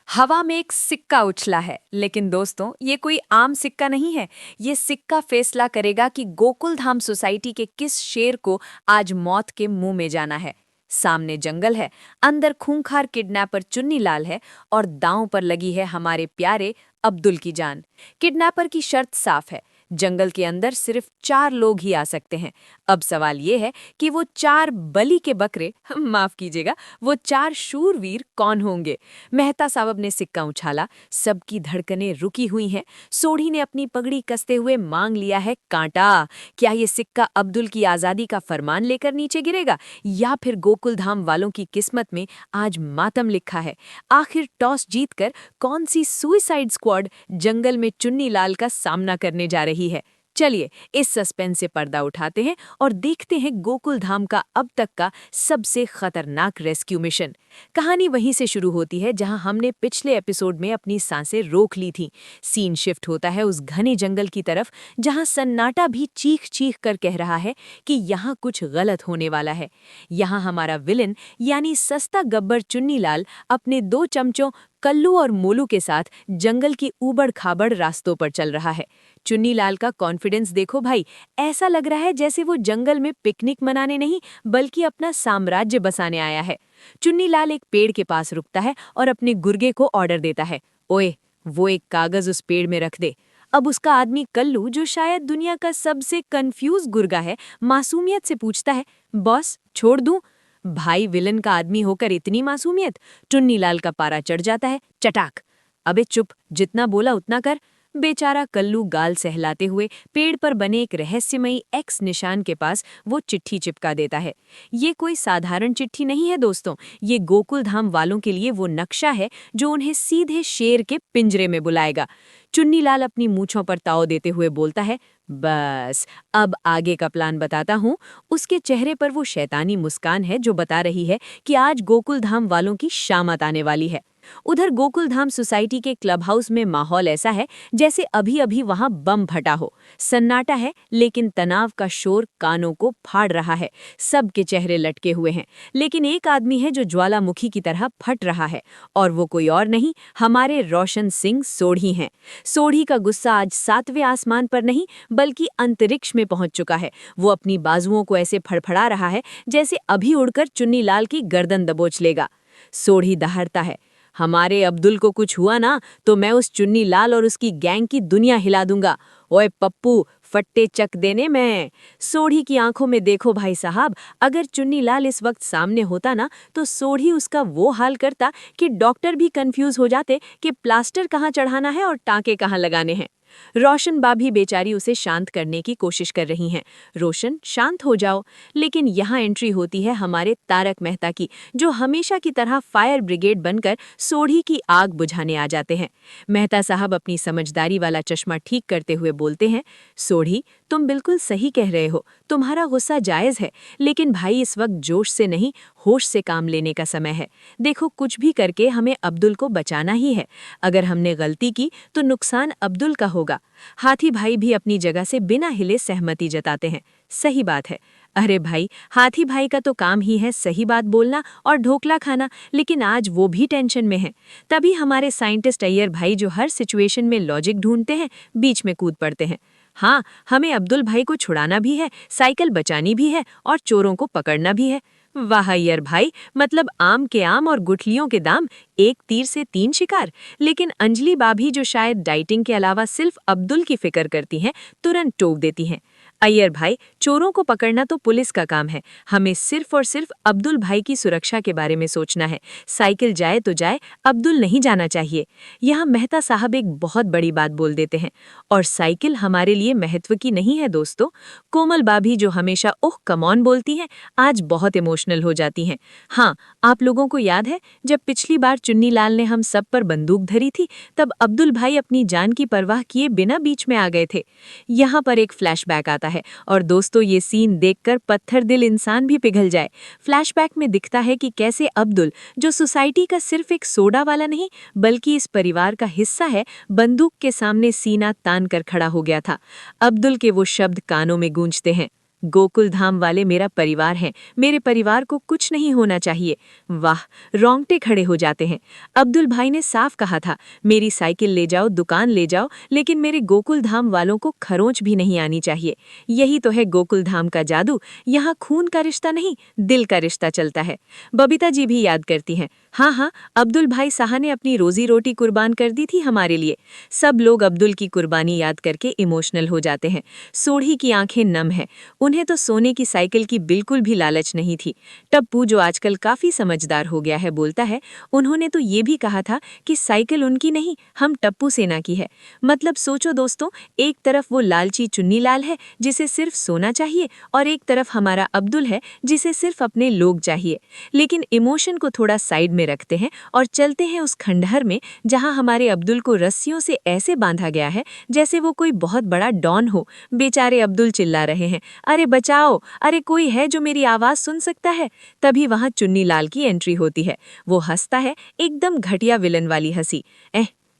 हवा में एक सिक्का उछला है, लेकिन दोस्तों ये कोई आम सिक्का नहीं है। ये सिक्का फैसला करेगा कि गोकुल धाम सोसाइटी के किस शेर को आज मौत के मुंह में जाना है। सामने जंगल है, अंदर खूंखार किडनैपर चुन्नी लाल है और दांव पर लगी है हमारे प्यारे अब्दुल की जान। किडनैपर की शर्त साफ है, जंगल के अंदर सिर्फ 4 लोग ही आ सकते हैं। अब सवाल ये है कि वो 4 बलि के बकरे माफ कीजिएगा, वो 4 शूरवीर कौन होंगे। मेहता साहब ने सिक्का उछाला, सबकी धड़कनें रुकी हुई हैं। सोढ़ी ने अपनी पगड़ी कसते हुए मांग लिया है कांटा। क्या ये सिक्का अब्दुल की आजादी का फरमान लेकर नीचे गिरेगा या फिर गोकुल धाम वालों की किस्मत में आज मातम लिखा है। आखिर टॉस जीतकर कौन सी सुइसाइड स्क्वाड जंगल में चुन्नी लाल का सामना करने जा रही है। चलिए इस सस्पेंस से पर्दा उठाते हैं और देखते हैं गोकुल धाम का अब तक का सबसे खतरनाक रेस्क्यू मिशन। कहानी वहीं से शुरू होती है जहां हमने पिछले एपिसोड में अपनी सांसें रोक ली थीं। सीन शिफ्ट होता है उस घने जंगल की तरफ जहां सन्नाटा भी चीख चीख कर कह रहा है कि यहाँ कुछ गलत होने वाला है। यहाँ हमारा विलन यानी सस्ता गब्बर चुन्नी लाल अपने 2 चमचों कल्लू और मोलू के साथ जंगल की ऊबड़ खाबड़ रास्तों पर चल रहा है। चुन्नी लाल का कॉन्फिडेंस देखो भाई, ऐसा लग रहा है जैसे वो जंगल में पिकनिक मनाने नहीं बल्कि अपना साम्राज्य बसाने आया है। चुन्नी लाल एक पेड़ के पास रुकता है और अपने गुर्गे को ऑर्डर देता है, ओए वो एक कागज उस पेड़ में रख दे। अब उसका आदमी कल्लू, जो शायद दुनिया का सबसे कंफ्यूज गुर्गा है, मासूमियत से पूछता है, बॉस छोड़ दूं? भाई विलन का आदमी होकर इतनी मासूमियत। चुन्नी लाल का पारा चढ़ जाता है, चटाक। अबे चुप, जितना बोला उतना कर। बेचारा कल्लू गाल सहलाते हुए पेड़ पर बने एक रहस्यमयी एक्स निशान के पास वो चिट्ठी चिपका देता है। ये कोई साधारण चिट्ठी नहीं है दोस्तों, ये गोकुल धाम वालों के लिए वो नक्शा है जो उन्हें सीधे शेर के पिंजरे में बुलाएगा। चुन्नी लाल अपनी मूंछों पर ताव देते हुए बोलता है, बस अब आगे का प्लान बताता हूँ। उसके चेहरे पर वो शैतानी मुस्कान है जो बता रही है कि आज गोकुल धाम वालों की शामत आने वाली है। उधर गोकुल धाम सोसाइटी के क्लब हाउस में माहौल ऐसा है जैसे अभी अभी वहां बम फटा हो। सन्नाटा है लेकिन तनाव का शोर कानों को फाड़ रहा है। सबके चेहरे लटके हुए हैं, लेकिन एक आदमी है जो ज्वालामुखी की तरह फट रहा है, और वो कोई और नहीं, हमारे रोशन सिंह सोढ़ी हैं। सोढ़ी का गुस्सा आज 7वें आसमान पर नहीं बल्कि अंतरिक्ष में पहुंच चुका है। वो अपनी बाजुओं को ऐसे फड़फड़ा रहा है जैसे अभी उड़कर चुन्नी लाल की गर्दन दबोच लेगा। सोढ़ी दहाड़ता है, हमारे अब्दुल को कुछ हुआ ना तो मैं उस चुन्नी लाल और उसकी गैंग की दुनिया हिला दूंगा। ओए पप्पू, फट्टे चक देने में। सोढ़ी की आंखों में देखो भाई साहब, अगर चुन्नी लाल इस वक्त सामने होता ना तो सोढ़ी उसका वो हाल करता कि डॉक्टर भी कंफ्यूज हो जाते कि प्लास्टर कहाँ चढ़ाना है और टाँके कहाँ लगाने हैं। रोशन बाभी बेचारी उसे शांत करने की कोशिश कर रही हैं। रोशन शांत हो जाओ, लेकिन यहाँ एंट्री होती है हमारे तारक मेहता की, जो हमेशा की तरह फायर ब्रिगेड बनकर सोढ़ी की आग बुझाने आ जाते हैं। मेहता साहब अपनी समझदारी वाला चश्मा ठीक करते हुए बोलते हैं, सोढ़ी तुम बिल्कुल सही कह रहे हो, तुम्हारा गुस्सा जायज है, लेकिन भाई इस वक्त जोश से नहीं होश से काम लेने का समय है। देखो कुछ भी करके हमें अब्दुल को बचाना ही है। अगर हमने गलती की तो नुकसान अब्दुल का होगा। हाथी भाई भी अपनी जगह से बिना हिले सहमति जताते हैं। सही बात है। अरे भाई, हाथी भाई का तो काम ही है सही बात बोलना और ढोकला खाना, लेकिन आज वो भी टेंशन में है। तभी हमारे साइंटिस्ट अय्यर भाई, जो हर सिचुएशन में लॉजिक ढूंढते हैं, बीच में कूद पड़ते हैं। हाँ, हमें अब्दुल भाई को छुड़ाना भी है, साइकिल बचानी भी है और चोरों को पकड़ना भी है। वाह अय्यर भाई, मतलब आम के आम और गुठलियों के दाम, एक तीर से 3 शिकार। लेकिन अंजलि भाभी, जो शायद डाइटिंग के अलावा सिर्फ अब्दुल की फिक्र करती हैं, तुरंत टोक देती हैं, अय्यर भाई चोरों को पकड़ना तो पुलिस का काम है, हमें सिर्फ और सिर्फ अब्दुल भाई की सुरक्षा के बारे में सोचना है। साइकिल जाए तो जाए, अब्दुल नहीं जाना चाहिए। यहाँ मेहता साहब एक बहुत बड़ी बात बोल देते हैं, और साइकिल हमारे लिए महत्व की नहीं है दोस्तों। कोमल भाभी, जो हमेशा ओह कमॉन बोलती हैं, आज बहुत इमोशनल हो जाती हैं। हाँ, आप लोगों को याद है जब पिछली बार चुन्नी लाल ने हम सब पर बंदूक धरी थी, तब अब्दुल भाई अपनी जान की परवाह किए बिना बीच में आ गए थे। यहाँ पर एक फ्लैशबैक आता है, और दोस्तों ये सीन देखकर पत्थर दिल इंसान भी पिघल जाए। फ्लैशबैक में दिखता है कि कैसे अब्दुल, जो सोसाइटी का सिर्फ एक सोडा वाला नहीं बल्कि इस परिवार का हिस्सा है, बंदूक के सामने सीना तान कर खड़ा हो गया था। अब्दुल के वो शब्द कानों में गूंजते हैं, गोकुल धाम वाले मेरा परिवार हैं, मेरे परिवार को कुछ नहीं होना चाहिए। वाह, रोंगटे खड़े हो जाते हैं। अब्दुल भाई ने साफ कहा था, मेरी साइकिल ले जाओ, दुकान ले जाओ, लेकिन मेरे गोकुल धाम वालों को खरोंच भी नहीं आनी चाहिए। यही तो है गोकुल धाम का जादू। यहाँ खून का रिश्ता नहीं, दिल का रिश्ता चलता है। बबीता जी भी याद करती हैं, हाँ हाँ, अब्दुल भाई साहा ने अपनी रोजी रोटी कुर्बान कर दी थी हमारे लिए। सब लोग अब्दुल की कुर्बानी याद करके इमोशनल हो जाते हैं। सोढ़ी की आंखें नम हैं। उन्हें तो सोने की साइकिल की बिल्कुल भी लालच नहीं थी। टप्पू, जो आजकल काफी समझदार हो गया है, बोलता है, उन्होंने तो ये भी कहा था कि साइकिल उनकी नहीं, हम टप्पू सेना की है। मतलब सोचो दोस्तों, एक तरफ वो लालची चुन्नी लाल है जिसे सिर्फ सोना चाहिए, और एक तरफ हमारा अब्दुल है जिसे सिर्फ अपने लोग चाहिए। लेकिन इमोशन को थोड़ा साइड में रखते हैं और चलते हैं उस खंडहर में जहां हमारे अब्दुल को रस्सियों से ऐसे बांधा गया है जैसे वो कोई बहुत बड़ा डॉन हो। बेचारे अब्दुल चिल्ला रहे हैं, अरे बचाओ, अरे कोई है जो मेरी आवाज सुन सकता है। तभी वहां चुन्नी लाल की एंट्री होती है। वो हंसता है, एकदम घटिया विलन वाली हंसी।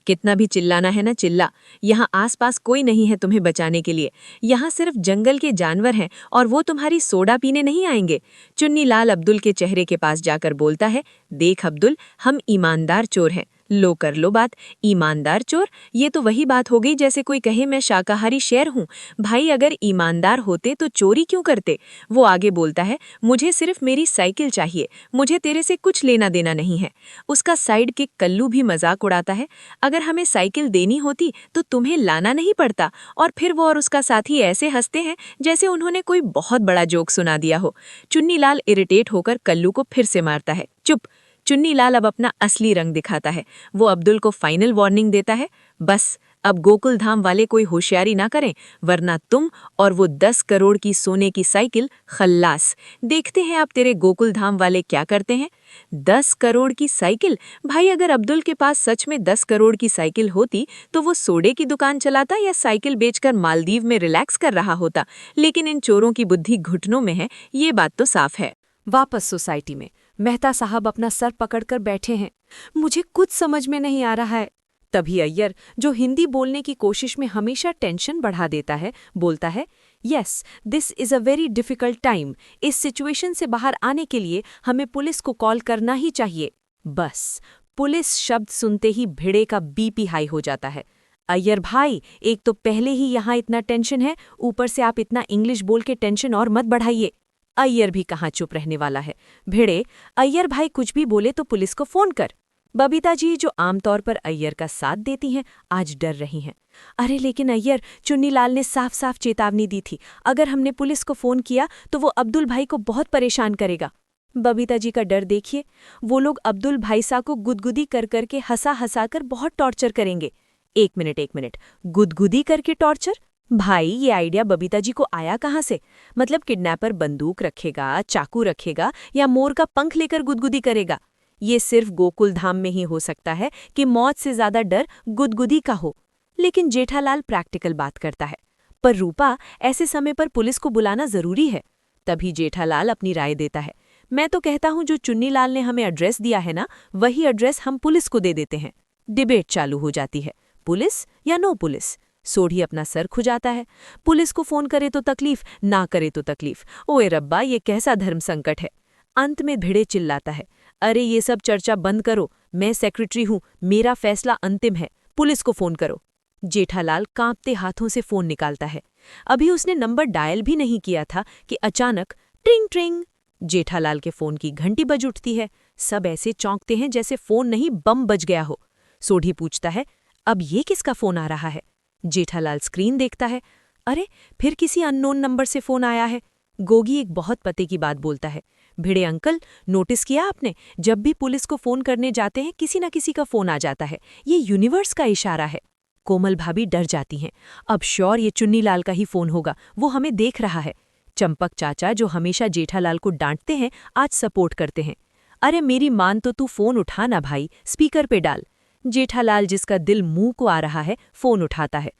कितना भी चिल्लाना है ना चिल्ला, यहाँ आसपास कोई नहीं है तुम्हें बचाने के लिए। यहाँ सिर्फ जंगल के जानवर हैं और वो तुम्हारी सोडा पीने नहीं आएंगे। चुन्नी लाल अब्दुल के चेहरे के पास जाकर बोलता है, देख अब्दुल, हम ईमानदार चोर हैं। लो कर लो बात, ईमानदार चोर, ये तो वही बात हो गई जैसे कोई कहे मैं शाकाहारी शेर हूँ। भाई अगर ईमानदार होते तो चोरी क्यों करते। वो आगे बोलता है, मुझे सिर्फ मेरी साइकिल चाहिए, मुझे तेरे से कुछ लेना देना नहीं है। उसका साइड किक कल्लू भी मजाक उड़ाता है, अगर हमें साइकिल देनी होती तो तुम्हें लाना नहीं पड़ता। और फिर वो और उसका साथी ऐसे हंसते हैं जैसे उन्होंने कोई बहुत बड़ा जोक सुना दिया हो। चुन्नी लाल इरिटेट होकर कल्लू को फिर से मारता है। चुप। चुन्नी लाल अब अपना असली रंग दिखाता है। वो अब्दुल को फाइनल वार्निंग देता है, बस अब गोकुल धाम वाले कोई होशियारी ना करें, वरना तुम और वो 10 करोड़ की सोने की साइकिल खल्लास। देखते हैं अब तेरे गोकुल धाम वाले क्या करते हैं। 10 करोड़ की साइकिल? भाई अगर अब्दुल के पास सच में 10 करोड़ की साइकिल होती तो वो सोडे की दुकान चलाता या साइकिल बेचकर मालदीव में रिलैक्स कर रहा होता। लेकिन इन चोरों की बुद्धि घुटनों में है, ये बात तो साफ है। वापस सोसाइटी में मेहता साहब अपना सर पकड़कर बैठे हैं। मुझे कुछ समझ में नहीं आ रहा है। तभी अय्यर, जो हिंदी बोलने की कोशिश में हमेशा टेंशन बढ़ा देता है, बोलता है, yes, this is a very difficult time. इस सिचुएशन से बाहर आने के लिए हमें पुलिस को कॉल करना ही चाहिए। बस पुलिस शब्द सुनते ही भिड़े का बीपी हाई हो जाता है। अय्यर भाई, एक तो पहले ही यहाँ इतना टेंशन है, ऊपर से आप इतना इंग्लिश बोल के टेंशन और मत बढ़ाइए। अय्यर भी कहाँ चुप रहने वाला है। भिड़े, अय्यर भाई कुछ भी बोले तो पुलिस को फोन कर। बबीता जी, जो आमतौर पर अय्यर का साथ देती हैं, आज डर रही हैं। अरे लेकिन अय्यर, चुन्नी लाल ने साफ साफ चेतावनी दी थी, अगर हमने पुलिस को फोन किया तो वो अब्दुल भाई को बहुत परेशान करेगा। बबीता जी का डर देखिए, वो लोग अब्दुल भाई सा को गुदगुदी कर करके हंसा हंसा कर बहुत टॉर्चर करेंगे। एक मिनट, गुदगुदी करके टॉर्चर? भाई ये आइडिया बबीता जी को आया कहाँ से? मतलब किडनैपर बंदूक रखेगा, चाकू रखेगा या मोर का पंख लेकर गुदगुदी करेगा? ये सिर्फ गोकुल धाम में ही हो सकता है कि मौत से ज्यादा डर गुदगुदी का हो। लेकिन जेठालाल प्रैक्टिकल बात करता है, पर रूपा, ऐसे समय पर पुलिस को बुलाना जरूरी है। तभी जेठालाल अपनी राय देता है, मैं तो कहता हूं जो चुन्नी लाल ने हमें एड्रेस दिया है ना, वही एड्रेस हम पुलिस को दे देते हैं। डिबेट चालू हो जाती है, पुलिस या नो पुलिस। सोढ़ी अपना सर खुजाता है, पुलिस को फोन करे तो तकलीफ, ना करे तो तकलीफ। ओए रब्बा, ये कैसा धर्म संकट है। अंत में भिड़े चिल्लाता है, अरे ये सब चर्चा बंद करो, मैं सेक्रेटरी हूं, मेरा फैसला अंतिम है, पुलिस को फोन करो। जेठालाल कांपते हाथों से फोन निकालता है। अभी उसने नंबर डायल भी नहीं किया था कि अचानक ट्रिंग ट्रिंग, जेठालाल के फोन की घंटी बज उठती है। सब ऐसे चौंकते हैं जैसे फोन नहीं बम बज गया हो। सोढ़ी पूछता है, अब ये किसका फोन आ रहा है? जेठालाल स्क्रीन देखता है, अरे फिर किसी अननोन नंबर से फोन आया है। गोगी एक बहुत पते की बात बोलता है, भिड़े अंकल, नोटिस किया आपने, जब भी पुलिस को फोन करने जाते हैं किसी न किसी का फोन आ जाता है, ये यूनिवर्स का इशारा है। कोमल भाभी डर जाती हैं, अब श्योर ये चुन्नी लाल का ही फोन होगा, वो हमें देख रहा है। चंपक चाचा, जो हमेशा जेठालाल को डांटते हैं, आज सपोर्ट करते हैं, अरे मेरी मान तो तू फोन उठा ना भाई, स्पीकर पे डाल। जेठालाल, जिसका दिल मुंह को आ रहा है, फोन उठाता है।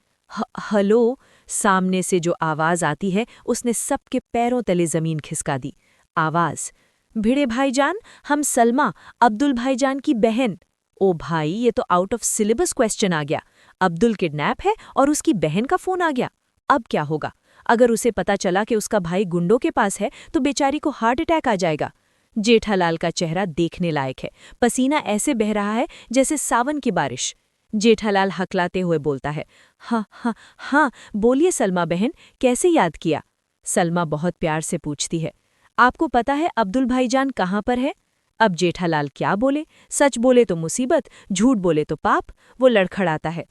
हेलो। सामने से जो आवाज आती है उसने सबके पैरों तले जमीन खिसका दी। आवाज, भिड़े भाईजान, हम सलमा, अब्दुल भाईजान की बहन। ओ भाई, ये तो आउट ऑफ सिलेबस क्वेश्चन आ गया। अब्दुल किडनैप है और उसकी बहन का फोन आ गया। अब क्या होगा? अगर उसे पता चला कि उसका भाई गुंडों के पास है तो बेचारी को हार्ट अटैक आ जाएगा। जेठालाल का चेहरा देखने लायक है, पसीना ऐसे बह रहा है जैसे सावन की बारिश। जेठालाल हकलाते हुए बोलता है, हाँ हाँ हाँ, बोलिए सलमा बहन, कैसे याद किया? सलमा बहुत प्यार से पूछती है, आपको पता है अब्दुल भाईजान कहाँ पर है? अब जेठालाल क्या बोले, सच बोले तो मुसीबत, झूठ बोले तो पाप। वो लड़खड़ाता है,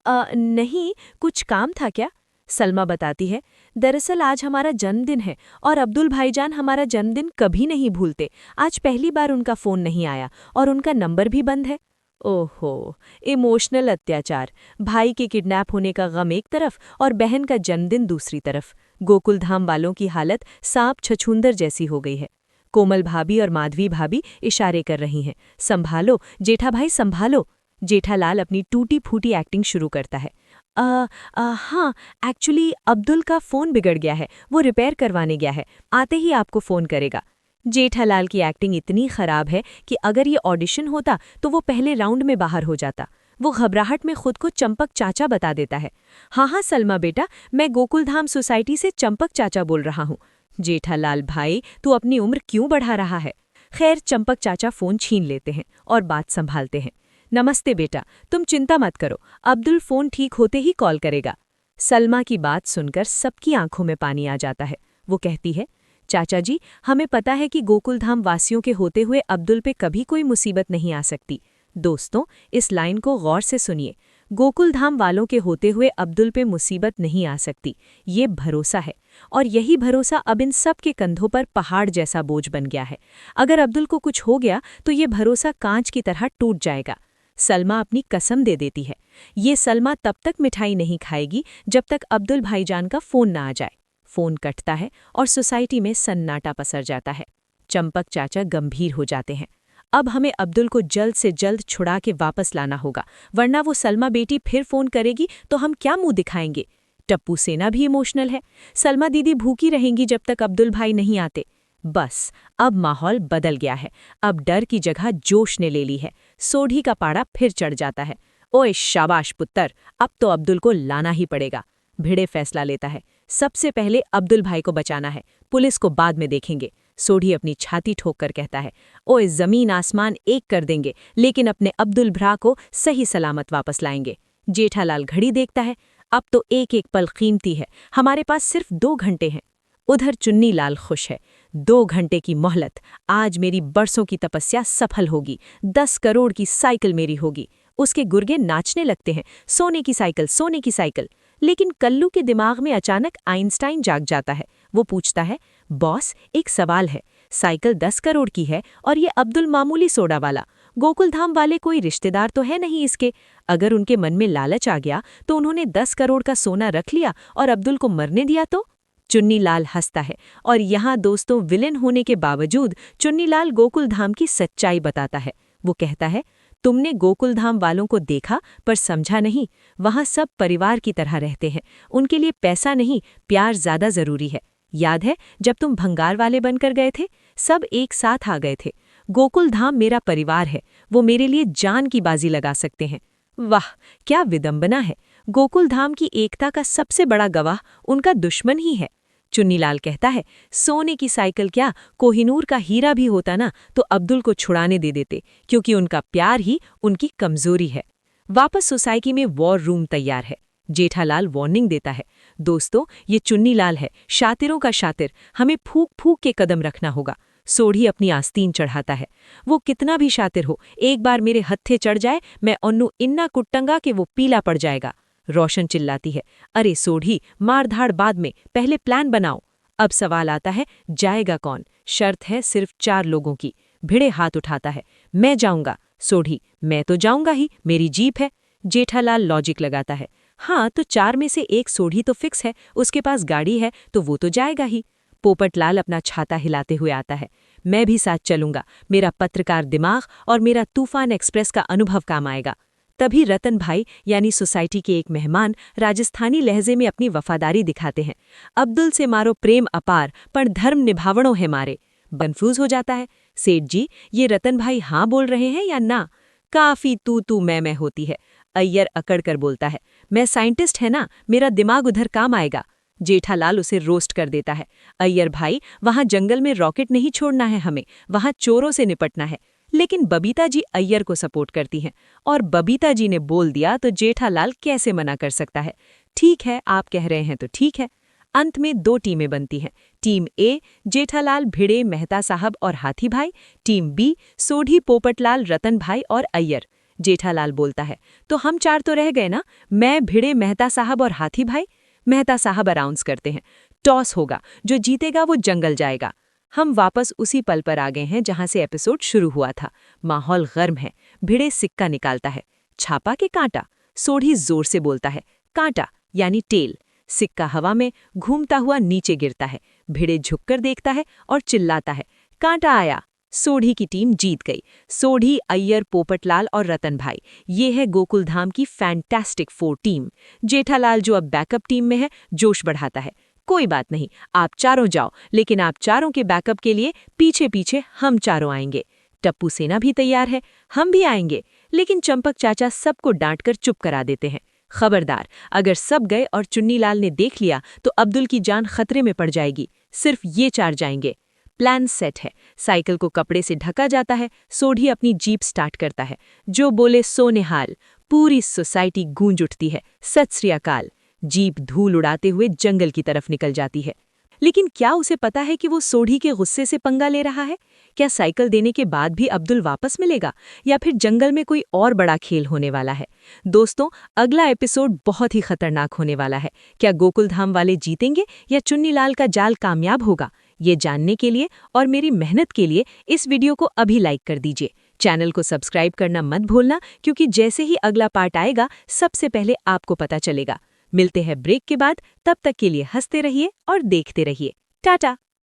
नहीं, कुछ काम था क्या? सलमा बताती है, दरअसल आज हमारा जन्मदिन है और अब्दुल भाईजान हमारा जन्मदिन कभी नहीं भूलते। आज पहली बार उनका फ़ोन नहीं आया और उनका नंबर भी बंद है। ओहो, इमोशनल अत्याचार। भाई के किडनैप होने का गम एक तरफ और बहन का जन्मदिन दूसरी तरफ। गोकुलधाम वालों की हालत सांप छछूंदर जैसी हो गई है। कोमल भाभी और माधवी भाभी इशारे कर रही हैं, संभालो जेठा भाई संभालो। जेठालाल अपनी टूटी फूटी एक्टिंग शुरू करता है, हाँ, एक्चुअली अब्दुल का फ़ोन बिगड़ गया है, वो रिपेयर करवाने गया है, आते ही आपको फ़ोन करेगा। जेठालाल की एक्टिंग इतनी खराब है कि अगर ये ऑडिशन होता तो वो पहले राउंड में बाहर हो जाता। वो घबराहट में खुद को चंपक चाचा बता देता है, हाँ हाँ सलमा बेटा, मैं गोकुलधाम सोसाइटी से चंपक चाचा बोल रहा हूँ। जेठालाल भाई, तू अपनी उम्र क्यों बढ़ा रहा है? खैर, चंपक चाचा फ़ोन छीन लेते हैं और बात संभालते हैं। नमस्ते बेटा, तुम चिंता मत करो, अब्दुल फ़ोन ठीक होते ही कॉल करेगा। सलमा की बात सुनकर सबकी आंखों में पानी आ जाता है। वो कहती है, चाचा जी, हमें पता है कि गोकुलधाम वासियों के होते हुए अब्दुल पे कभी कोई मुसीबत नहीं आ सकती। दोस्तों, इस लाइन को गौर से सुनिए। गोकुलधाम वालों के होते हुए अब्दुल पे मुसीबत नहीं आ सकती, ये भरोसा है। और यही भरोसा अब इन सब के कंधों पर पहाड़ जैसा बोझ बन गया है। अगर अब्दुल को कुछ हो गया तो ये भरोसा कांच की तरह टूट जाएगा। सलमा अपनी कसम दे देती है, ये सलमा तब तक मिठाई नहीं खाएगी जब तक अब्दुल भाईजान का फ़ोन ना आ जाए। फ़ोन कटता है और सोसाइटी में सन्नाटा पसर जाता है। चंपक चाचा गंभीर हो जाते हैं। अब हमें अब्दुल को जल्द से जल्द छुड़ा के वापस लाना होगा, वरना वो सलमा बेटी फिर फ़ोन करेगी तो हम क्या मुंह दिखाएंगे? टप्पू सेना भी इमोशनल है, सलमा दीदी भूखी रहेंगी जब तक अब्दुल भाई नहीं आते। बस, अब माहौल बदल गया है। अब डर की जगह जोश ने ले ली है। सोढ़ी का पाड़ा फिर चढ़ जाता है। ओए शाबाश पुत्तर, अब तो अब्दुल को लाना ही पड़ेगा। भिड़े फैसला लेता है, सबसे पहले अब्दुल भाई को बचाना है, पुलिस को बाद में देखेंगे। सोढ़ी अपनी छाती ठोक कर कहता है, ओए ज़मीन आसमान एक कर देंगे, लेकिन अपने अब्दुल भ्रा को सही सलामत वापस लाएंगे। जेठालाल घड़ी देखता है, अब तो एक एक पल कीमती है, हमारे पास सिर्फ 2 घंटे हैं। उधर चुन्नी लाल खुश है, 2 घंटे की मोहलत, आज मेरी बरसों की तपस्या सफल होगी, 10 करोड़ की साइकिल मेरी होगी। उसके गुर्गे नाचने लगते हैं, सोने की साइकिल, सोने की साइकिल। लेकिन कल्लू के दिमाग में अचानक आइंस्टाइन जाग जाता है। वो पूछता है, बॉस, एक सवाल है, साइकिल 10 करोड़ की है और ये अब्दुल मामूली सोडा वाला, गोकुलधाम वाले कोई रिश्तेदार तो है नहीं इसके? अगर उनके मन में लालच आ गया तो उन्होंने 10 करोड़ का सोना रख लिया और अब्दुल को मरने दिया तो? चुन्नीलाल हंसता है और यहाँ दोस्तों विलेन होने के बावजूद चुन्नीलाल गोकुलधाम की सच्चाई बताता है। वो कहता है, तुमने गोकुलधाम वालों को देखा पर समझा नहीं, वहाँ सब परिवार की तरह रहते हैं, उनके लिए पैसा नहीं प्यार ज़्यादा ज़रूरी है। याद है जब तुम भंगार वाले बनकर गए थे, सब एक साथ आ गए थे। गोकुलधाम मेरा परिवार है, वो मेरे लिए जान की बाजी लगा सकते हैं। वाह, क्या विडंबना है! गोकुलधाम की एकता का सबसे बड़ा गवाह उनका दुश्मन ही है। चुन्नीलाल कहता है, सोने की साइकिल क्या, कोहिनूर का हीरा भी होता ना तो अब्दुल को छुड़ाने दे देते, क्योंकि उनका प्यार ही उनकी कमजोरी है। वापस सोसाइटी में वॉर रूम तैयार है। जेठालाल वार्निंग देता है, दोस्तों ये चुन्नीलाल है, शातिरों का शातिर, हमें फूक फूक के कदम रखना होगा। सोढ़ी अपनी आस्तीन चढ़ाता है, वो कितना भी शातिर हो, एक बार मेरे हत्थे चढ़ जाए मैं ओन्नू इन्ना कुट्टंगा कि वो पीला पड़ जाएगा। रोशन चिल्लाती है, अरे सोढ़ी, मारधाड़ बाद में, पहले प्लान बनाओ। अब सवाल आता है, जाएगा कौन? शर्त है सिर्फ 4 लोगों की। भिड़े हाथ उठाता है, मैं जाऊंगा। सोढ़ी, मैं तो जाऊंगा ही, मेरी जीप है। जेठालाल लॉजिक लगाता है, हाँ तो 4 में से एक सोढ़ी तो फिक्स है, उसके पास गाड़ी है तो वो तो जाएगा ही। पोपटलाल अपना छाता हिलाते हुए आता है, मैं भी साथ चलूंगा, मेरा पत्रकार दिमाग और मेरा तूफान एक्सप्रेस का अनुभव काम आएगा। तभी रतन भाई यानी सोसाइटी के एक मेहमान राजस्थानी लहजे में अपनी वफादारी दिखाते हैं, अब्दुल से मारो प्रेम अपार पर धर्म निभावणों है मारे। कंफ्यूज हो जाता है, सेठ जी ये रतन भाई हाँ बोल रहे हैं या ना? काफी तू मैं होती है। अय्यर अकड़ कर बोलता है, मैं साइंटिस्ट है ना, मेरा दिमाग उधर काम आएगा। जेठालाल उसे रोस्ट कर देता है। अय्यर भाई, वहां जंगल में रॉकेट नहीं छोड़ना है हमें, वहां चोरों से निपटना है। लेकिन बबीता जी अय्यर को सपोर्ट करती हैं और बबीता जी ने बोल दिया तो जेठालाल कैसे मना कर सकता है। ठीक है, आप कह रहे हैं तो ठीक है। अंत में 2 टीमें बनती हैं। टीम ए जेठालाल, भिड़े, मेहता साहब और हाथी भाई। टीम बी सोढ़ी, पोपटलाल, रतन भाई और अय्यर। जेठालाल बोलता है, तो हम 4 तो रह गए ना, मैं, भिड़े, मेहता साहब और हाथी भाई। मेहता साहब अनाउंस करते हैं, टॉस होगा, जो जीतेगा वो जंगल जाएगा। हम वापस उसी पल पर आ गए हैं जहां से एपिसोड शुरू हुआ था। माहौल गर्म है। भिड़े सिक्का निकालता है। छापा के कांटा? सोढ़ी जोर से बोलता है, कांटा यानी टेल। सिक्का हवा में घूमता हुआ नीचे गिरता है। भिड़े झुककर देखता है और चिल्लाता है, कांटा आया। सोढ़ी की टीम जीत गई। सोढ़ी, अय्यर, पोपटलाल और रतन भाई, ये है गोकुलधाम की फैंटास्टिक 4 टीम। जेठालाल जो अब बैकअप टीम में है, जोश बढ़ाता है। कोई बात नहीं, आप चारों जाओ, लेकिन आप चारों के बैकअप के लिए पीछे पीछे हम चारों आएंगे। टप्पू सेना भी तैयार है, हम भी आएंगे। लेकिन चंपक चाचा सबको डांटकर चुप करा देते हैं। खबरदार, अगर सब गए और चुन्नीलाल ने देख लिया तो अब्दुल की जान खतरे में पड़ जाएगी। सिर्फ ये 4 जाएंगे। प्लान सेट है। साइकिल को कपड़े से ढका जाता है। सोढ़ी अपनी जीप स्टार्ट करता है। जो बोले सो निहाल। पूरी सोसाइटी गूंज उठती है, सत श्री अकाल। जीप धूल उड़ाते हुए जंगल की तरफ निकल जाती है। लेकिन क्या उसे पता है कि वो सोढ़ी के गुस्से से पंगा ले रहा है? क्या साइकिल देने के बाद भी अब्दुल वापस मिलेगा, या फिर जंगल में कोई और बड़ा खेल होने वाला है? दोस्तों, अगला एपिसोड बहुत ही खतरनाक होने वाला है। क्या गोकुलधाम वाले जीतेंगे या चुन्नीलाल का जाल कामयाब होगा? ये जानने के लिए और मेरी मेहनत के लिए इस वीडियो को अभी लाइक कर दीजिए। चैनल को सब्सक्राइब करना मत भूलना, क्योंकि जैसे ही अगला पार्ट आएगा सबसे पहले आपको पता चलेगा। मिलते हैं ब्रेक के बाद, तब तक के लिए हंसते रहिए और देखते रहिए। टाटा।